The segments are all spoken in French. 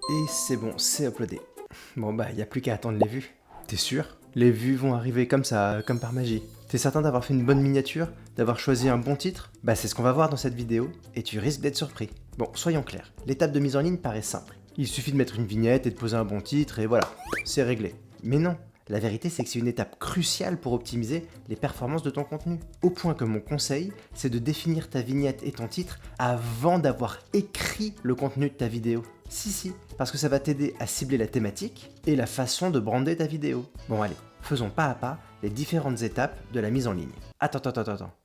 Et c'est bon, c'est uploadé. Bon bah, y a plus qu'à attendre les vues. T'es sûr? Les vues vont arriver comme ça, comme par magie. T'es certain d'avoir fait une bonne miniature? D'avoir choisi un bon titre? Bah c'est ce qu'on va voir dans cette vidéo, et tu risques d'être surpris. Bon, soyons clairs, l'étape de mise en ligne paraît simple. Il suffit de mettre une vignette et de poser un bon titre, et voilà, c'est réglé. Mais non, la vérité c'est que c'est une étape cruciale pour optimiser les performances de ton contenu. Au point que mon conseil, c'est de définir ta vignette et ton titre avant d'avoir écrit le contenu de ta vidéo. Si, parce que ça va t'aider à cibler la thématique et la façon de brander ta vidéo. Bon allez, faisons pas à pas les différentes étapes de la mise en ligne. Attends.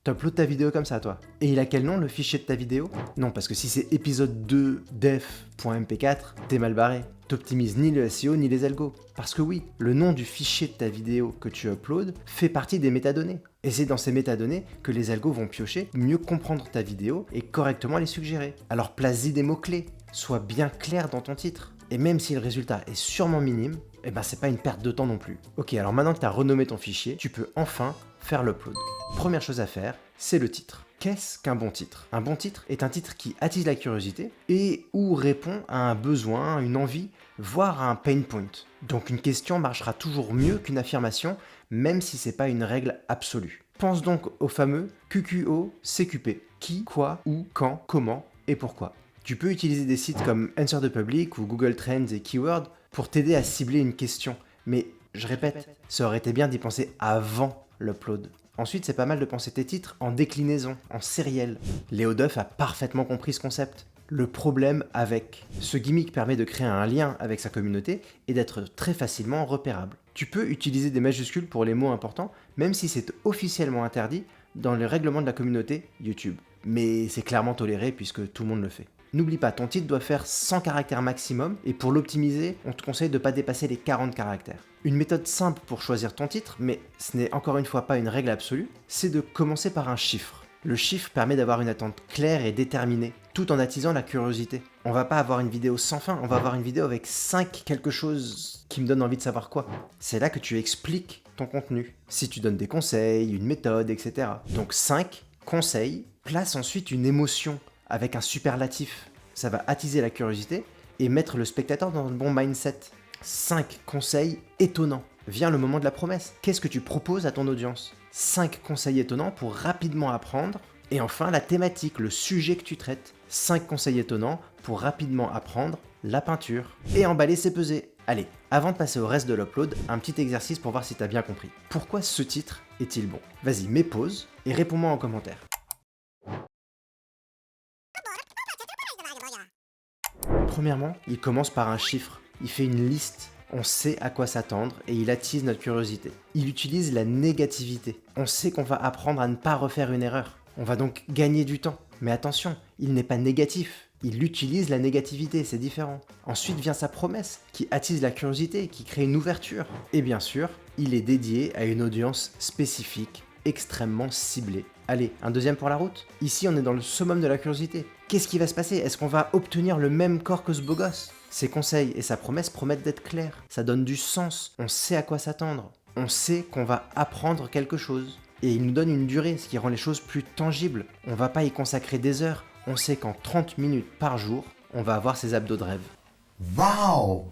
T'uploades ta vidéo comme ça, toi. Et il a quel nom, le fichier de ta vidéo? Non, parce que si c'est épisode 2 def.mp4, t'es mal barré. T'optimises ni le SEO ni les algos. Parce que oui, le nom du fichier de ta vidéo que tu uploades fait partie des métadonnées. Et c'est dans ces métadonnées que les algos vont piocher, mieux comprendre ta vidéo et correctement les suggérer. Alors place-y des mots-clés, sois bien clair dans ton titre. Et même si le résultat est sûrement minime, eh ben c'est pas une perte de temps non plus. Ok, alors maintenant que tu as renommé ton fichier, tu peux enfin faire l'upload. Première chose à faire, c'est le titre. Qu'est-ce qu'un bon titre? Un bon titre est un titre qui attise la curiosité et ou répond à un besoin, une envie, voire à un pain point. Donc une question marchera toujours mieux qu'une affirmation, même si c'est pas une règle absolue. Pense donc au fameux QQO CQP. Qui, quoi, où, quand, comment et pourquoi. Tu peux utiliser des sites comme Answer the Public ou Google Trends et Keywords pour t'aider à cibler une question. Mais je répète, ça aurait été bien d'y penser avant l'upload. Ensuite, c'est pas mal de penser tes titres en déclinaison, en sériel. Léo Duff a parfaitement compris ce concept. Le problème avec. Ce gimmick permet de créer un lien avec sa communauté et d'être très facilement repérable. Tu peux utiliser des majuscules pour les mots importants, même si c'est officiellement interdit dans les règlements de la communauté YouTube. Mais c'est clairement toléré puisque tout le monde le fait. N'oublie pas, ton titre doit faire 100 caractères maximum et pour l'optimiser, on te conseille de ne pas dépasser les 40 caractères. Une méthode simple pour choisir ton titre, mais ce n'est encore une fois pas une règle absolue, c'est de commencer par un chiffre. Le chiffre permet d'avoir une attente claire et déterminée, tout en attisant la curiosité. On va pas avoir une vidéo sans fin, on va avoir une vidéo avec 5 quelque chose qui me donne envie de savoir quoi. C'est là que tu expliques ton contenu. Si tu donnes des conseils, une méthode, etc. Donc 5 conseils, place ensuite une émotion avec un superlatif. Ça va attiser la curiosité et mettre le spectateur dans le bon mindset. 5 conseils étonnants. Vient le moment de la promesse. Qu'est-ce que tu proposes à ton audience? 5 conseils étonnants pour rapidement apprendre. Et enfin, la thématique, le sujet que tu traites. 5 conseils étonnants pour rapidement apprendre la peinture. Et emballer ses pesées. Allez, avant de passer au reste de l'upload, un petit exercice pour voir si tu as bien compris. Pourquoi ce titre est-il bon? Vas-y, mets pause et réponds-moi en commentaire. Premièrement, il commence par un chiffre. Il fait une liste. On sait à quoi s'attendre et il attise notre curiosité. Il utilise la négativité. On sait qu'on va apprendre à ne pas refaire une erreur. On va donc gagner du temps. Mais attention, il n'est pas négatif. Il utilise la négativité, c'est différent. Ensuite vient sa promesse, qui attise la curiosité, qui crée une ouverture. Et bien sûr, il est dédié à une audience spécifique, extrêmement ciblée. Allez, un deuxième pour la route. Ici, on est dans le summum de la curiosité. Qu'est-ce qui va se passer? Est-ce qu'on va obtenir le même corps que ce beau gosse? Ses conseils et sa promesse promettent d'être clairs. Ça donne du sens. On sait à quoi s'attendre. On sait qu'on va apprendre quelque chose. Et il nous donne une durée, ce qui rend les choses plus tangibles. On va pas y consacrer des heures. On sait qu'en 30 minutes par jour, on va avoir ses abdos de rêve. Wow!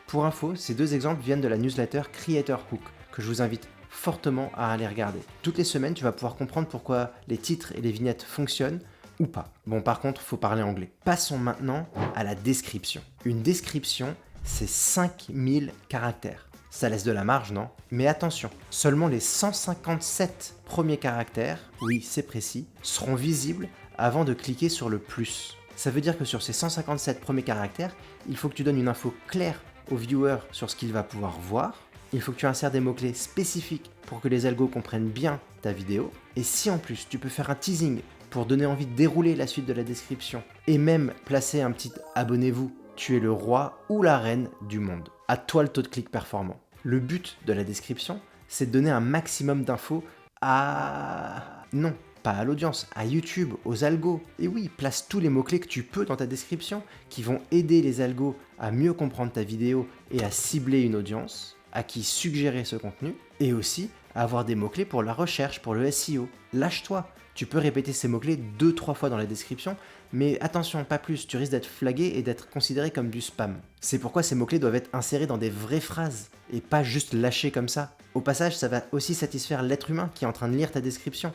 Pour info, ces deux exemples viennent de la newsletter Creator Hook, que je vous invite fortement à aller regarder. Toutes les semaines, tu vas pouvoir comprendre pourquoi les titres et les vignettes fonctionnent ou pas. Bon, par contre, faut parler anglais. Passons maintenant à la description. Une description, c'est 5000 caractères. Ça laisse de la marge, non? Mais attention, seulement les 157 premiers caractères, oui, c'est précis, seront visibles avant de cliquer sur le plus. Ça veut dire que sur ces 157 premiers caractères, il faut que tu donnes une info claire au viewer sur ce qu'il va pouvoir voir. Il faut que tu insères des mots-clés spécifiques pour que les algos comprennent bien ta vidéo. Et si en plus tu peux faire un teasing pour donner envie de dérouler la suite de la description et même placer un petit abonnez-vous, tu es le roi ou la reine du monde. À toi le taux de clic performant. Le but de la description, c'est de donner un maximum d'infos à... Non, pas à l'audience, à YouTube, aux algos. Et oui, place tous les mots-clés que tu peux dans ta description qui vont aider les algos à mieux comprendre ta vidéo et à cibler une audience, à qui suggérer ce contenu, et aussi à avoir des mots-clés pour la recherche, pour le SEO. Lâche-toi, Tu peux répéter ces mots-clés 2-3 fois dans la description, mais attention, pas plus, tu risques d'être flagué et d'être considéré comme du spam. C'est pourquoi ces mots-clés doivent être insérés dans des vraies phrases, et pas juste lâchés comme ça. Au passage, ça va aussi satisfaire l'être humain qui est en train de lire ta description.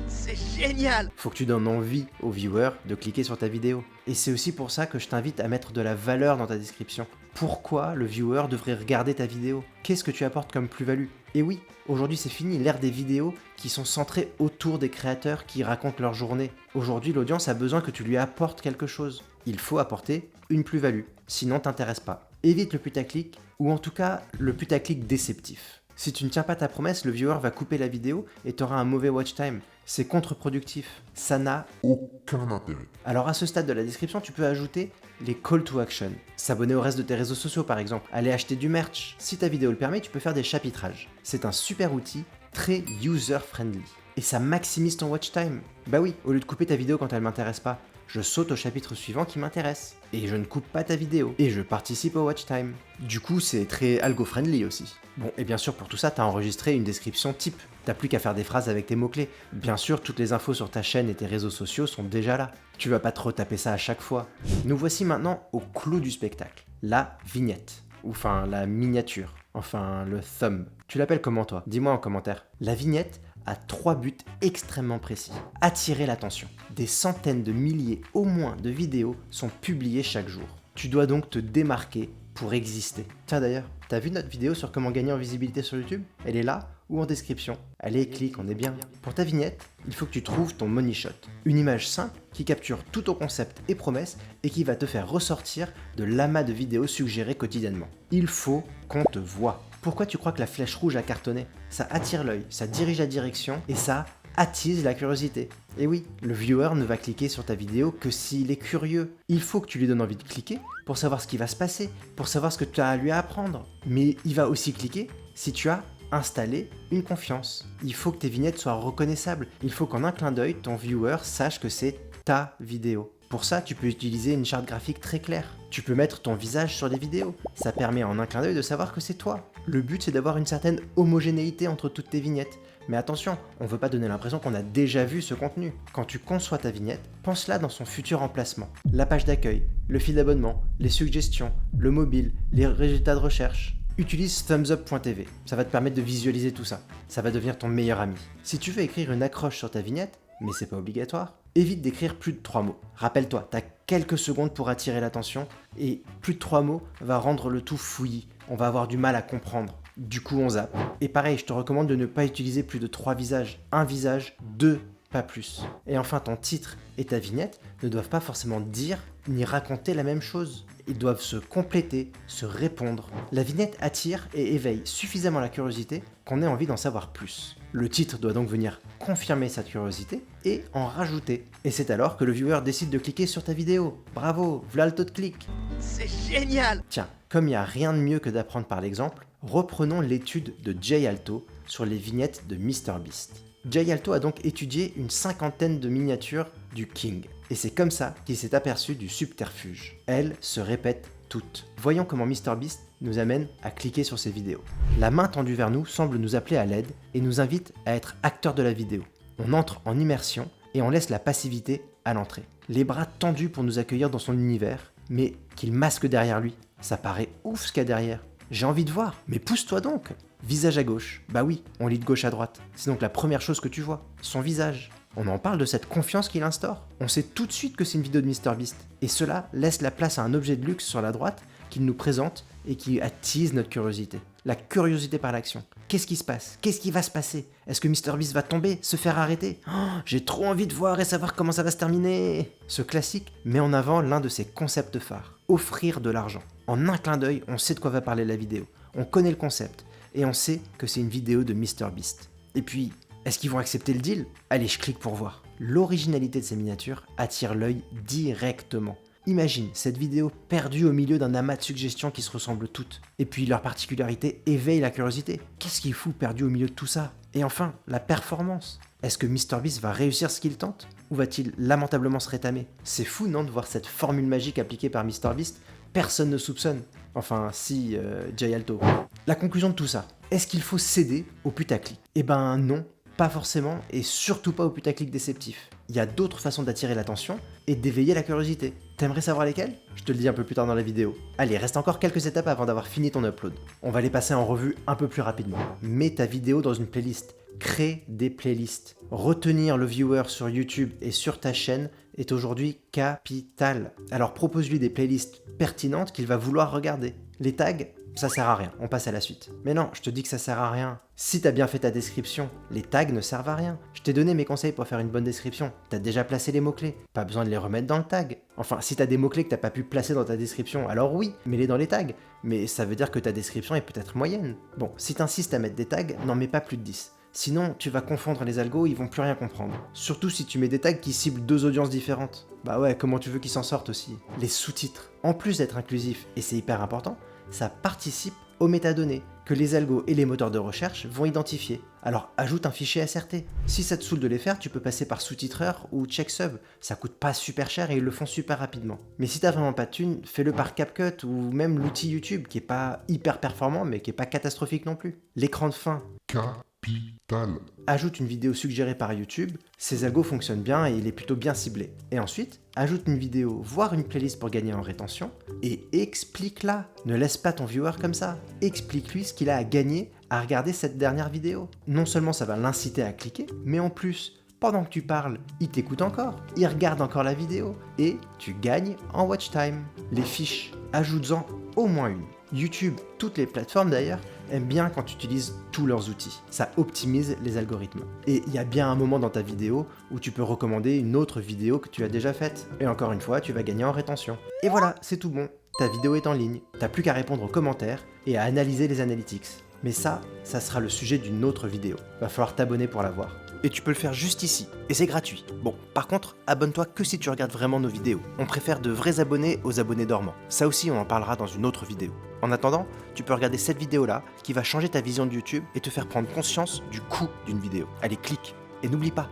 C'est génial! Faut que tu donnes envie aux viewers de cliquer sur ta vidéo. Et c'est aussi pour ça que je t'invite à mettre de la valeur dans ta description. Pourquoi le viewer devrait regarder ta vidéo? Qu'est-ce que tu apportes comme plus-value? Et oui, aujourd'hui c'est fini l'ère des vidéos qui sont centrées autour des créateurs qui racontent leur journée. Aujourd'hui l'audience a besoin que tu lui apportes quelque chose. Il faut apporter une plus-value, sinon t'intéresse pas. Évite le putaclic, ou en tout cas le putaclic déceptif. Si tu ne tiens pas ta promesse, le viewer va couper la vidéo et t'auras un mauvais watch time. C'est contre-productif. Ça n'a Aucun intérêt. Alors à ce stade de la description, tu peux ajouter les call to action. S'abonner au reste de tes réseaux sociaux par exemple. Aller acheter du merch. Si ta vidéo le permet, tu peux faire des chapitrages. C'est un super outil, très user-friendly. Et ça maximise ton watch time. Bah oui, au lieu de couper ta vidéo quand elle m'intéresse pas, je saute au chapitre suivant qui m'intéresse. Et je ne coupe pas ta vidéo. Et je participe au watch time. Du coup, c'est très algo-friendly aussi. Bon, et bien sûr, pour tout ça, t'as enregistré une description type. T'as plus qu'à faire des phrases avec tes mots-clés. Bien sûr, toutes les infos sur ta chaîne et tes réseaux sociaux sont déjà là. Tu vas pas trop taper ça à chaque fois. Nous voici maintenant au clou du spectacle. La vignette. Ou enfin, la miniature. Enfin, le thumb. Tu l'appelles comment toi? Dis-moi en commentaire. La vignette a 3 buts extrêmement précis. Attirer l'attention. Des centaines de milliers au moins de vidéos sont publiées chaque jour. Tu dois donc te démarquer pour exister. Tiens d'ailleurs, t'as vu notre vidéo sur comment gagner en visibilité sur YouTube? Elle est là ou en description. Allez, clique, on est bien. Pour ta vignette, il faut que tu trouves ton money shot. Une image simple qui capture tout ton concept et promesses et qui va te faire ressortir de l'amas de vidéos suggérées quotidiennement. Il faut qu'on te voie. Pourquoi tu crois que la flèche rouge a cartonné? Ça attire l'œil, ça dirige la direction et ça attise la curiosité. Et oui, le viewer ne va cliquer sur ta vidéo que s'il est curieux. Il faut que tu lui donnes envie de cliquer pour savoir ce qui va se passer, pour savoir ce que tu as à lui apprendre. Mais il va aussi cliquer si tu as installé une confiance. Il faut que tes vignettes soient reconnaissables. Il faut qu'en un clin d'œil, ton viewer sache que c'est ta vidéo. Pour ça, tu peux utiliser une charte graphique très claire. Tu peux mettre ton visage sur les vidéos. Ça permet en un clin d'œil de savoir que c'est toi. Le but, c'est d'avoir une certaine homogénéité entre toutes tes vignettes. Mais attention, on ne veut pas donner l'impression qu'on a déjà vu ce contenu. Quand tu conçois ta vignette, pense-la dans son futur emplacement. La page d'accueil, le fil d'abonnement, les suggestions, le mobile, les résultats de recherche. Utilise thumbsup.tv, ça va te permettre de visualiser tout ça. Ça va devenir ton meilleur ami. Si tu veux écrire une accroche sur ta vignette, mais c'est pas obligatoire, évite d'écrire plus de 3 mots. Rappelle-toi, t'as quelques secondes pour attirer l'attention et plus de 3 mots va rendre le tout fouillis. On va avoir du mal à comprendre. Du coup, on zappe. Et pareil, je te recommande de ne pas utiliser plus de 3 visages. Un visage, 2, pas plus. Et enfin, ton titre et ta vignette ne doivent pas forcément dire ni raconter la même chose. Ils doivent se compléter, se répondre. La vignette attire et éveille suffisamment la curiosité qu'on ait envie d'en savoir plus. Le titre doit donc venir confirmer sa curiosité et en rajouter. Et c'est alors que le viewer décide de cliquer sur ta vidéo. Bravo, v'là le taux de clic. C'est génial! Tiens, comme il n'y a rien de mieux que d'apprendre par l'exemple, reprenons l'étude de Jay Alto sur les vignettes de MrBeast. Jay Alto a donc étudié une 50aine de miniatures du King. Et c'est comme ça qu'il s'est aperçu du subterfuge. Elles se répètent toutes. Voyons comment MrBeast nous amène à cliquer sur ces vidéos. La main tendue vers nous semble nous appeler à l'aide et nous invite à être acteurs de la vidéo. On entre en immersion et on laisse la passivité à l'entrée. Les bras tendus pour nous accueillir dans son univers, mais qu'il masque derrière lui. Ça paraît ouf ce qu'il y a derrière. J'ai envie de voir, mais pousse-toi donc. Visage à gauche. Bah oui, on lit de gauche à droite. C'est donc la première chose que tu vois, son visage. On en parle de cette confiance qu'il instaure. On sait tout de suite que c'est une vidéo de MrBeast. Et cela laisse la place à un objet de luxe sur la droite qu'il nous présente et qui attise notre curiosité. La curiosité par l'action. Qu'est-ce qui se passe? Qu'est-ce qui va se passer? Est-ce que MrBeast va tomber? Se faire arrêter? Oh, j'ai trop envie de voir et savoir comment ça va se terminer. Ce classique met en avant l'un de ses concepts phares. Offrir de l'argent. En un clin d'œil, on sait de quoi va parler la vidéo. On connaît le concept. Et on sait que c'est une vidéo de MrBeast. Et puis, est-ce qu'ils vont accepter le deal? Allez, je clique pour voir. L'originalité de ces miniatures attire l'œil directement. Imagine cette vidéo perdue au milieu d'un amas de suggestions qui se ressemblent toutes. Et puis leur particularité éveille la curiosité. Qu'est-ce qu'il fout perdu au milieu de tout ça? Et enfin, la performance. Est-ce que MrBeast va réussir ce qu'il tente? Ou va-t-il lamentablement se rétamer? C'est fou, non, de voir cette formule magique appliquée par MrBeast? Personne ne soupçonne. Enfin, si, Jay Alto. La conclusion de tout ça, est-ce qu'il faut céder au putaclic? Eh ben non, Pas forcément, et surtout pas au putaclic déceptif. Il y a d'autres façons d'attirer l'attention et d'éveiller la curiosité. T'aimerais savoir lesquelles? Je te le dis un peu plus tard dans la vidéo. Allez, reste encore quelques étapes avant d'avoir fini ton upload. On va les passer en revue un peu plus rapidement. Mets ta vidéo dans une playlist. Crée des playlists. Retenir le viewer sur YouTube et sur ta chaîne est aujourd'hui capital. Alors propose-lui des playlists pertinentes qu'il va vouloir regarder. Les tags, ça sert à rien, on passe à la suite. Mais non, je te dis que ça sert à rien. Si t'as bien fait ta description, les tags ne servent à rien. Je t'ai donné mes conseils pour faire une bonne description. T'as déjà placé les mots-clés, pas besoin de les remettre dans le tag. Enfin, si t'as des mots-clés que t'as pas pu placer dans ta description, alors oui, mets-les dans les tags. Mais ça veut dire que ta description est peut-être moyenne. Bon, si t'insistes à mettre des tags, n'en mets pas plus de 10. Sinon, tu vas confondre les algos, ils vont plus rien comprendre. Surtout si tu mets des tags qui ciblent deux audiences différentes. Bah ouais, comment tu veux qu'ils s'en sortent aussi? Les sous-titres. En plus d'être inclusif, et c'est hyper important, ça participe aux métadonnées que les algos et les moteurs de recherche vont identifier. Alors ajoute un fichier SRT. Si ça te saoule de les faire, tu peux passer par sous-titreur ou checksub. Ça coûte pas super cher et ils le font super rapidement. Mais si t'as vraiment pas de thunes, fais-le par CapCut ou même l'outil YouTube qui est pas hyper performant mais qui est pas catastrophique non plus. L'écran de fin. Capital. Ajoute une vidéo suggérée par YouTube, ces algos fonctionnent bien et il est plutôt bien ciblé. Et ensuite, ajoute une vidéo, voire une playlist pour gagner en rétention, et explique-la. Ne laisse pas ton viewer comme ça. Explique-lui ce qu'il a à gagner à regarder cette dernière vidéo. Non seulement ça va l'inciter à cliquer, mais en plus, pendant que tu parles, il t'écoute encore, il regarde encore la vidéo, et tu gagnes en watch time. Les fiches, ajoute-en au moins une. YouTube, toutes les plateformes d'ailleurs, aiment bien quand tu utilises tous leurs outils. Ça optimise les algorithmes. Et il y a bien un moment dans ta vidéo où tu peux recommander une autre vidéo que tu as déjà faite. Et encore une fois, tu vas gagner en rétention. Et voilà, c'est tout bon. Ta vidéo est en ligne. T'as plus qu'à répondre aux commentaires et à analyser les analytics. Mais ça sera le sujet d'une autre vidéo. Va falloir t'abonner pour la voir. Et tu peux le faire juste ici, et c'est gratuit. Bon, par contre, abonne-toi que si tu regardes vraiment nos vidéos. On préfère de vrais abonnés aux abonnés dormants. Ça aussi, on en parlera dans une autre vidéo. En attendant, tu peux regarder cette vidéo-là, qui va changer ta vision de YouTube et te faire prendre conscience du coût d'une vidéo. Allez, clique. Et n'oublie pas,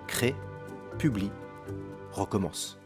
crée, publie, recommence.